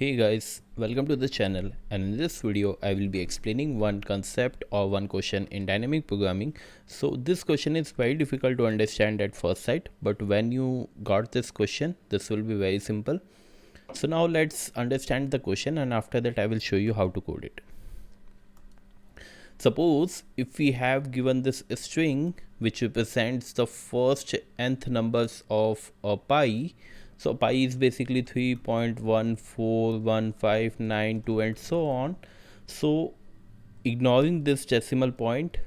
Hey guys, welcome to the channel, and in this video I will be explaining one concept or one question in dynamic programming. So this question is very difficult to understand at first sight, but when you got this question this will be very simple. So now let's understand the question, and after that I will show you how to code it. Suppose if we have given this string which represents the first nth numbers of a pi. So pi is basically 3.14159 and so on. So ignoring this decimal point,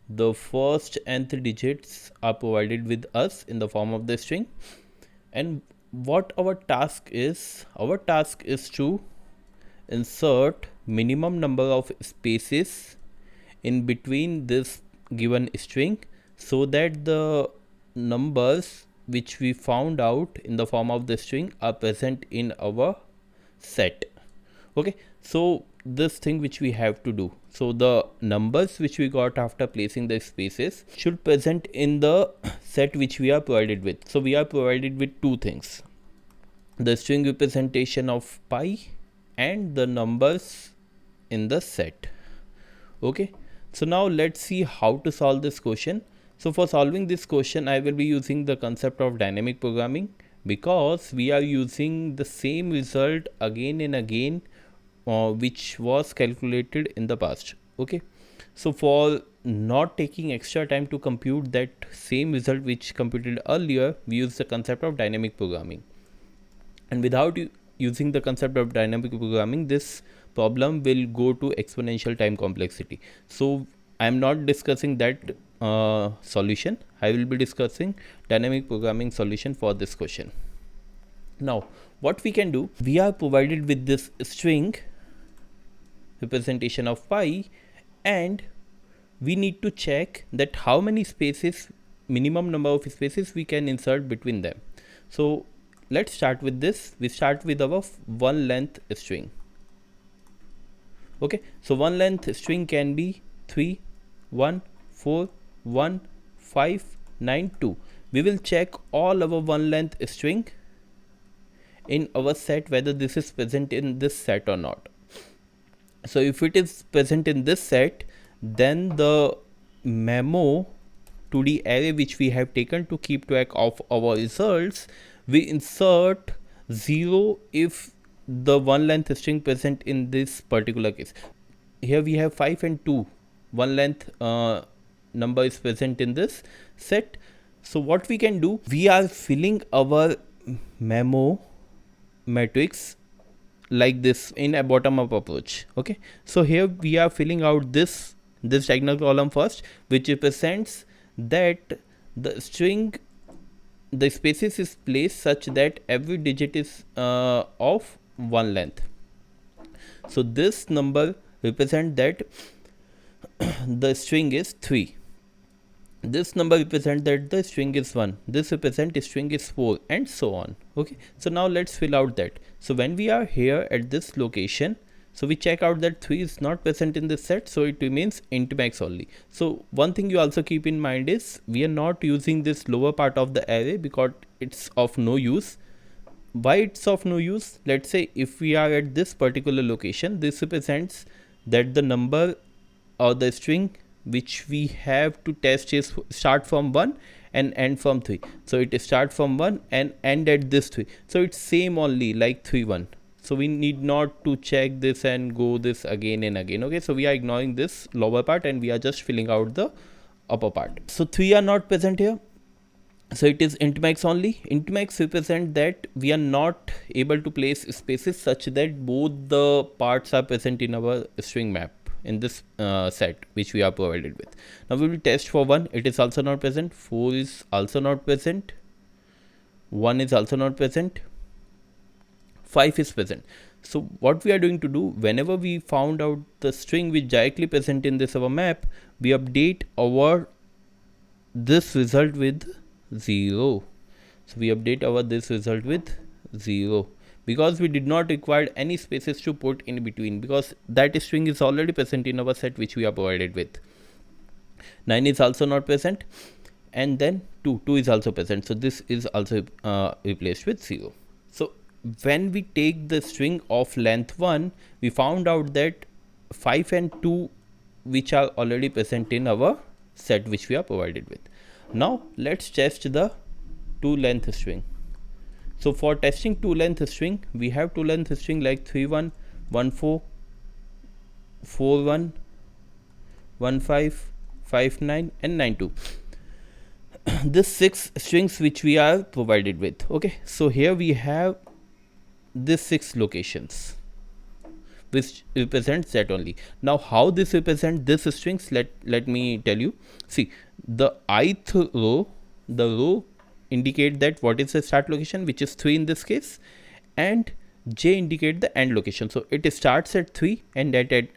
the first nth digits are provided with us in the form of the string. And what our task is to insert minimum number of spaces in between this given string so that the numbers which we found out in the form of the string are present in our set. Okay, so this thing which we have to do, so the numbers which we got after placing the spaces should present in the set which we are provided with. So we are provided with two things: the string representation of pi and the numbers in the set. Okay, so now let's see how to solve this question. So for solving this question I will be using the concept of dynamic programming, because we are using the same result again and again which was calculated in the past. Okay, so for not taking extra time to compute that same result which computed earlier, we use the concept of dynamic programming. And without using the concept of dynamic programming, this problem will go to exponential time complexity. So I am not discussing that solution. I will be discussing dynamic programming solution for this question. Now what we can do, we are provided with this string representation of pi, and we need to check that how many spaces, minimum number of spaces we can insert between them. So let's start with this. We start with our one length string. Okay, so one length string can be 3 1 4 1 5 9 2. We will check all our one length string in our set whether this is present in this set or not. So if it is present in this set, then the memo to the array which we have taken to keep track of our results, we insert 0 if the one length string present in this particular case. Here we have 5 and 2 one length number is present in this set. So what we can do, we are filling our memo matrix like this in a bottom up approach. Okay, so here we are filling out this diagonal column first, which represents that the string, the spaces is placed such that every digit is of one length. So this number represent that the string is 3. This number represent that the string is 1. This represent string is 4, and so on. Okay, so now let's fill out that. So when we are here at this location, so we check out that 3 is not present in this set, so it remains int max only. So one thing you also keep in mind is we are not using this lower part of the array because it's of no use. Why it's of no use? Let's say if we are at this particular location, this represents that the number or the string which we have to test is start from 1 and end from 3. So it start from 1 and end at this 3. So it's same only like 3 1. So we need not to check this and go this again and again. Okay, so we are ignoring this lower part and we are just filling out the upper part. So 3 are not present here, so it is int max only. Int max represent that we are not able to place spaces such that both the parts are present in our string map in this set which we are provided with. Now we will test for 1. It is also not present. 4 is also not present. 1 is also not present. 5 is present. So what we are going to do, whenever we found out the string which directly present in this our map, we update our this result with 0. So we update our this result with 0, because we did not require any spaces to put in between, because that string is already present in our set which we are provided with. 9 is also not present, and then 2 is also present, so this is also replaced with 0. So when we take the string of length 1, we found out that 5 and 2 which are already present in our set which we are provided with. Now let's test the 2 length string. So for testing 2 length string, we have 2 length string like 31, 14, 41, 15, 59 and 92. This 6 strings which we are provided with. Okay, so here we have these 6 locations which represents that only. Now how this represent this strings, let me tell you. See, the ith row, the row indicate that what is the start location, which is 3 in this case, and j indicate the end location. So it starts at 3 and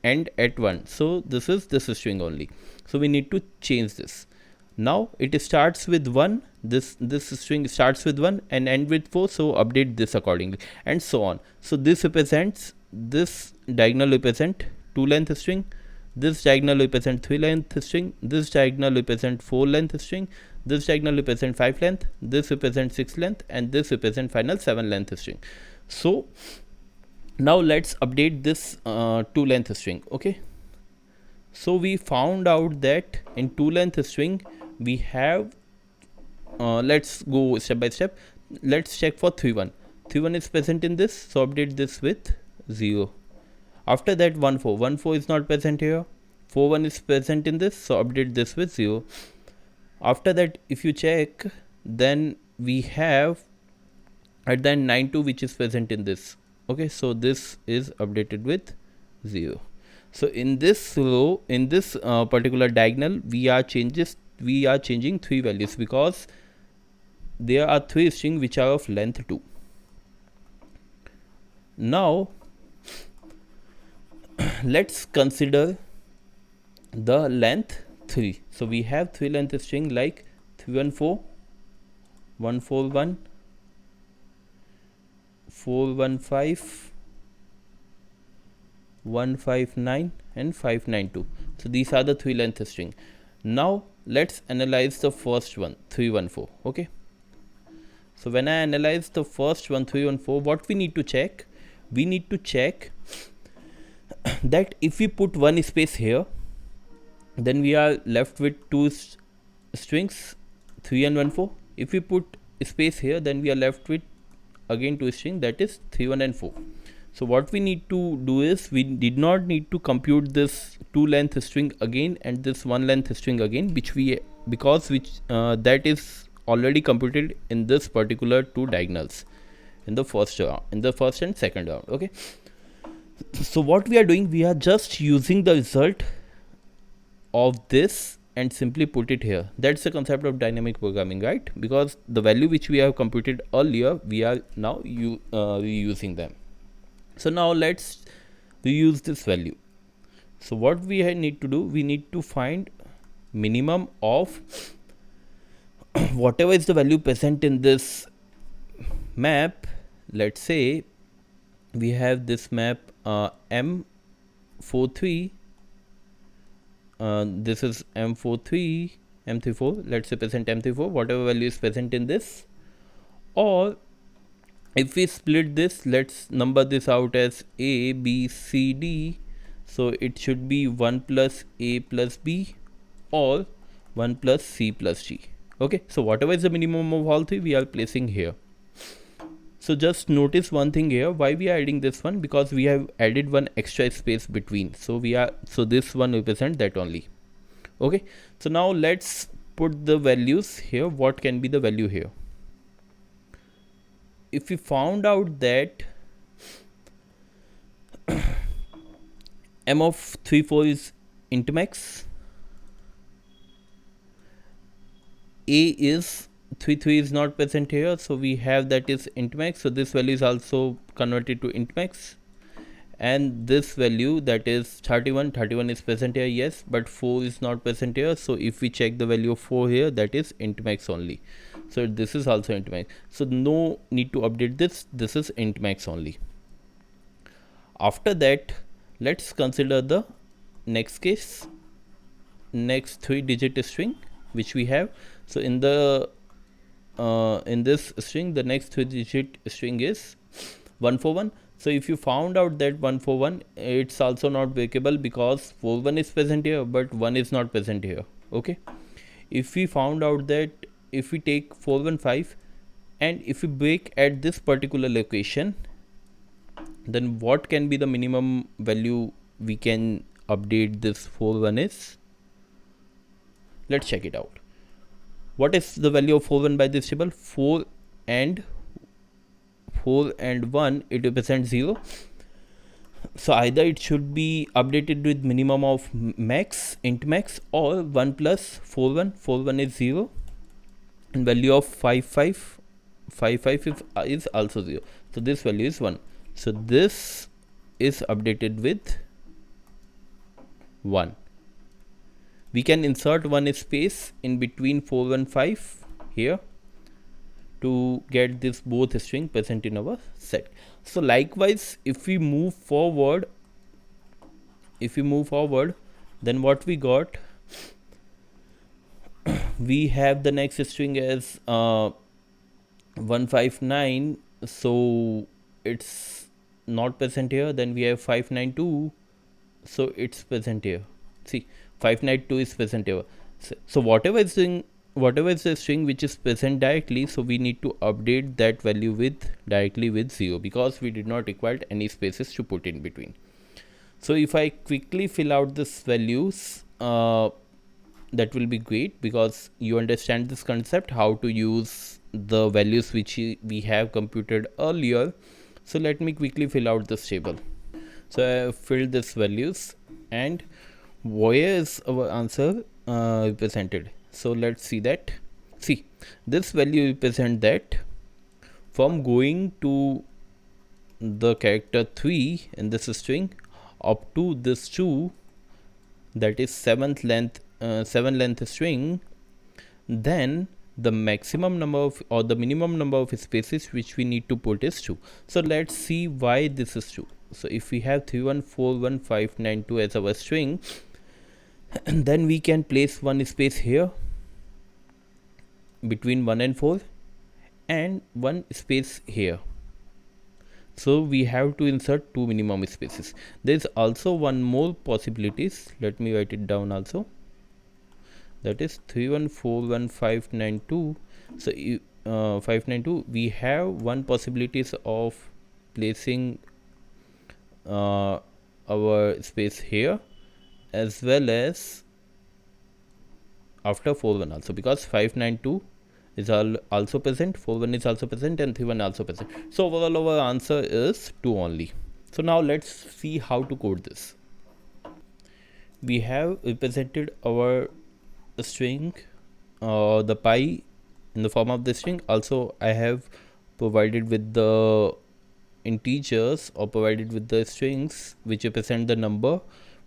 end at 1. So this is this string only. So we need to change this. Now it starts with 1, this string starts with 1 and end with 4, so update this accordingly, and so on. So this represents, this diagonal represent 2 length string, this diagonal represent 3 length string, this diagonal represent 4 length string, this diagonal represent 5 length, this represent 6 length, and this represent final 7 length string. So now let's update this 2 length string. Okay, so we found out that in 2 length string we have, let's go step by step. Let's check for 3-1. 3-1 is present in this, so update this with 0. After that 1-4. 1-4 is not present here. 4-1 is present in this, so update this with 0. After that, if you check, then we have at the end 9-2 which is present in this. Okay, so this is updated with 0. So in this row, in this particular diagonal, we are changing 3 values because there are 3 strings which are of length 2. Now let's consider the length 3. So we have 3 length string like 314, 141, 415, 159 and 592. So these are the 3 length string. Now let's analyze the first one, 314. Okay, so when I analyze the first one, 314, what we need to check? We need to check that if we put one space here, then we are left with 2 strings, 3 and 1 4. If we put space here, then we are left with again 2 strings, that is 3 1 and 4. So what we need to do is, we did not need to compute this 2 length string again and this 1 length string again, because that is already computed in this particular 2 diagonals in the first and second round. Okay, so what we are doing, we are just using the result of this and simply put it here. That's the concept of dynamic programming, right? Because the value which we have computed earlier, we are now reusing them. So now let's reuse this value. So what we need to do, we need to find minimum of whatever is the value present in this map. Let's say we have this map M43, this is M43, M34, let's say present M34, whatever value is present in this. Or if we split this, let's number this out as A, B, C, D. So it should be 1 plus A plus B or 1 plus C plus D. Okay, so whatever is the minimum of all three, we are placing here. So just notice one thing here, why we are adding this one, because we have added one extra space between. So this one represents that only. Okay, so now let's put the values here. What can be the value here? If we found out that M of 34 is int max, A is 33 is not present here, so we have that is int max, so this value is also converted to int max. And this value, that is 31 is present here, yes, but 4 is not present here. So if we check the value of 4 here, that is int max only. So this is also int max, so no need to update this is int max only. After that, let's consider the next case, next 3-digit string which we have. So in this string, the next 3-digit string is 141. So if you found out that 141, it's also not breakable because 41 is present here but 1 is not present here. Okay, if we found out that if we take 415 and if we break at this particular location, then what can be the minimum value we can update this 41 is? Let's check it out. What is the value of 41 by this table? 4 and 1, it represents 0. So either it should be updated with minimum of max, int max, or 1 plus 41 is 0, and value of 55 is also 0. So this value is 1. So this is updated with 1. We can insert one space in between 415 here to get this both string present in our set. So likewise, if we move forward, then what we got, we have the next string as 159, so it's not present here. Then we have 592, so it's present here. See, 592 is present here. So whatever is the string which is present directly, so we need to update that value with directly with 0 because we did not require any spaces to put in between. So if I quickly fill out this values, that will be great because you understand this concept, how to use the values which we have computed earlier. So let me quickly fill out this table. So I have filled this values, and where is our answer represented? So let's see that. See, this value represent that from going to the character 3 in this string up to this 2, that is 7 length string, then the maximum number of or the minimum number of spaces which we need to put is 2. So let's see why this is 2. So if we have 3141592 as our string, then we can place one space here between 1 and 4 and one space here. So we have to insert 2 minimum spaces. There is also one more possibilities. Let me write it down also. That is 3141592. So 592, we have one possibilities of placing our space here as well as after 41 also, because 592 is also present, 41 is also present, and 31 also present. So overall our answer is 2 only. So now let's see how to code this. We have represented our string, the pi, in the form of the string. Also I have provided with the integers or provided with the strings which represent the number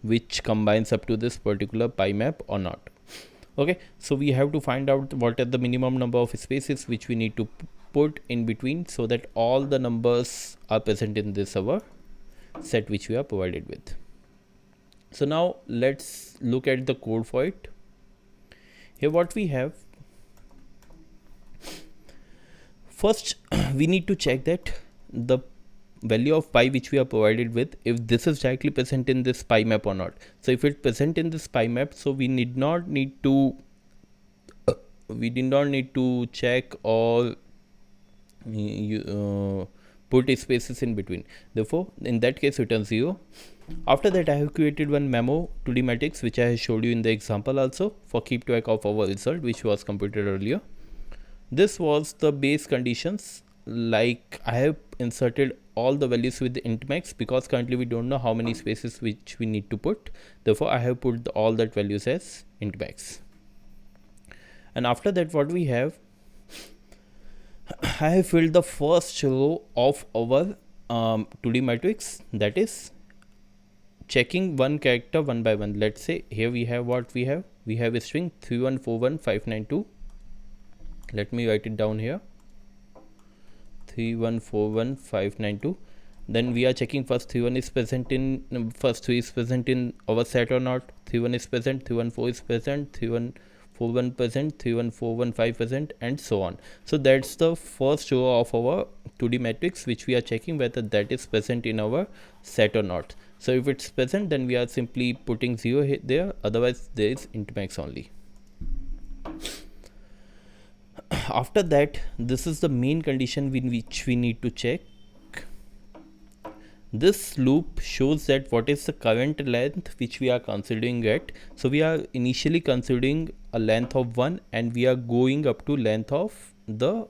which combines up to this particular pi map or not. Okay, so we have to find out what are the minimum number of spaces which we need to put in between so that all the numbers are present in this our set which we are provided with. So now let's look at the code for it. Here what we have, first we need to check that the value of pi which we are provided with, if this is directly present in this pi map or not. So if it's present in this pi map, so we did not need to check or put spaces in between. Therefore in that case return 0. After that I have created one memo 2D matrix which I showed you in the example also for keep track of our result which was computed earlier. This was the base conditions, like I have inserted all the values with the int max because currently we don't know how many spaces which we need to put. Therefore I have put all that values as int max. And after that what we have, I have filled the first row of our 2D matrix, that is checking one character one by one. Let's say here we have what we have. We have a string 3141592. Let me write it down here, 3141592. Then we are checking first 31 is present in first 3 is present in our set or not. 31 is present, 314 is present, 3141 present, 31415 present, and so on. So that's the first row of our 2D matrix which we are checking whether that is present in our set or not. So if it's present, then we are simply putting 0 there, otherwise there is int max only. After that, this is the main condition which we need to check. This loop shows that what is the current length which we are considering at. So we are initially considering a length of 1 and we are going up to length of the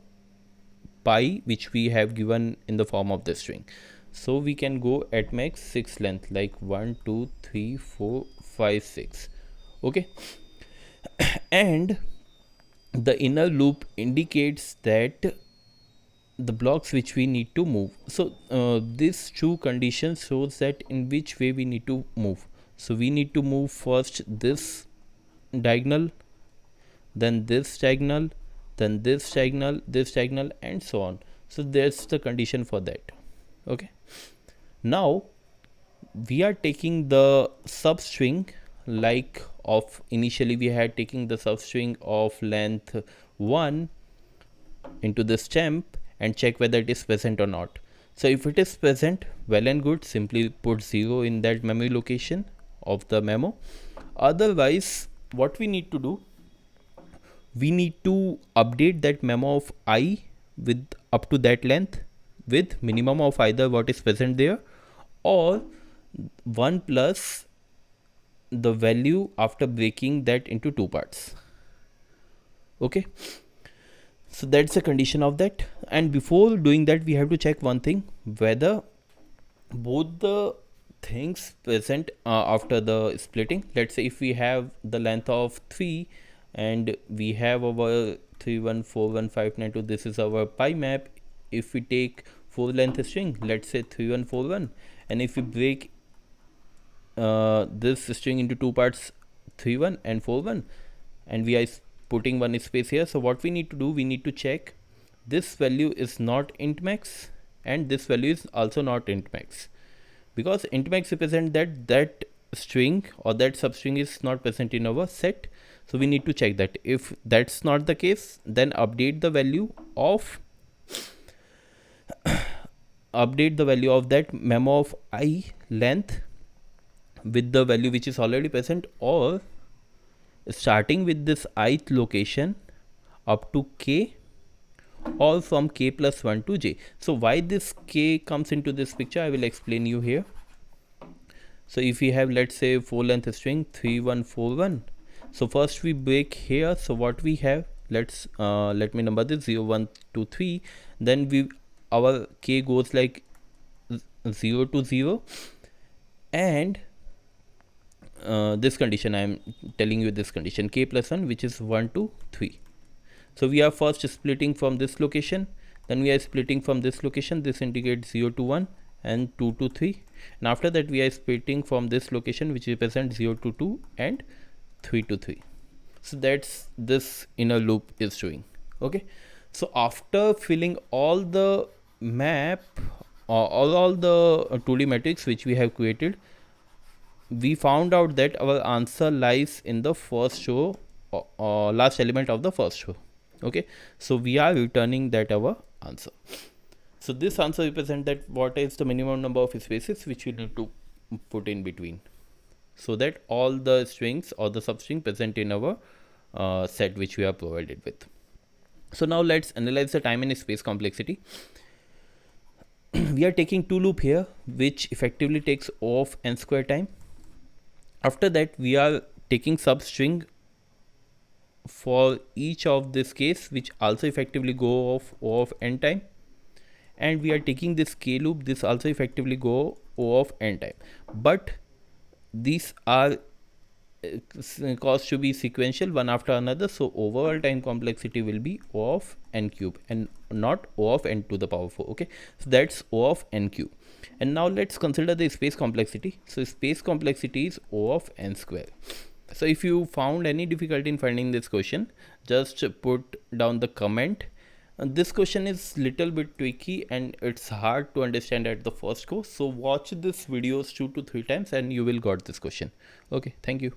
pi which we have given in the form of the string. So we can go at max 6 length, like 1 2 3 4 5 6. Okay. And the inner loop indicates that the blocks which we need to move. So this two conditions shows that in which way we need to move. So we need to move first this diagonal, then this diagonal, then this diagonal, and so on. So there's the condition for that. Okay. Now we are taking the substring, like of initially we had taking the substring of length 1 into this temp and check whether it is present or not. So if it is present, well and good, simply put 0 in that memory location of the memo. Otherwise, what we need to do, we need to update that memo of I with up to that length with minimum of either what is present there or 1 plus the value after breaking that into 2 parts. Okay. So that's the condition of that. And before doing that, we have to check one thing, whether both the things present after the splitting. Let's say if we have the length of 3 and we have our 3 1 4 1 5 9 2, this is our pi map. If we take 4 length string, let's say 3 1 4 1, and if we break this string into 2 parts, 3 1 and 4 1, and we are putting one space here. So what we need to do, we need to check this value is not int max and this value is also not int max, because int max represent that string or that substring is not present in our set. So we need to check that. If that's not the case, then update the value of that memo of I length with the value which is already present, or starting with this ith location up to k, or from k plus 1 to j. So why this k comes into this picture, I will explain you here. So if we have, let's say, 4 length string 3 1 4 1, so first we break here. So what we have, let me number this 0 1 2 3, then our k goes like 0 to 0, and this condition, I am telling you this condition, k plus 1, which is 1 to 3. So we are first splitting from this location, then we are splitting from this location. This indicates 0 to 1 and 2 to 3, and after that we are splitting from this location which represents 0 to 2 and 3 to 3. So that's this inner loop is doing. Okay. So after filling all the map or all the 2D matrix which we have created, we found out that our answer lies in the first row or last element of the first row. Okay. So we are returning that our answer. So this answer represents that what is the minimum number of spaces which we need to put in between, so that all the strings or the substring present in our set which we are provided with. So now let's analyze the time and space complexity. We are taking 2 loop here which effectively takes O of n square time. After that we are taking substring for each of this case which also effectively go of O of n time, and we are taking this k loop, this also effectively go O of n time, but these are caused to be sequential one after another. So overall time complexity will be O of n cube and not O of n to the power 4. Okay, so that's O of n cube. And now let's consider the space complexity. So space complexity is O of n square. So if you found any difficulty in finding this question, just put down the comment. This question is little bit tricky and it's hard to understand at the first go. So watch this videos 2 to 3 times and you will got this question. Okay, thank you.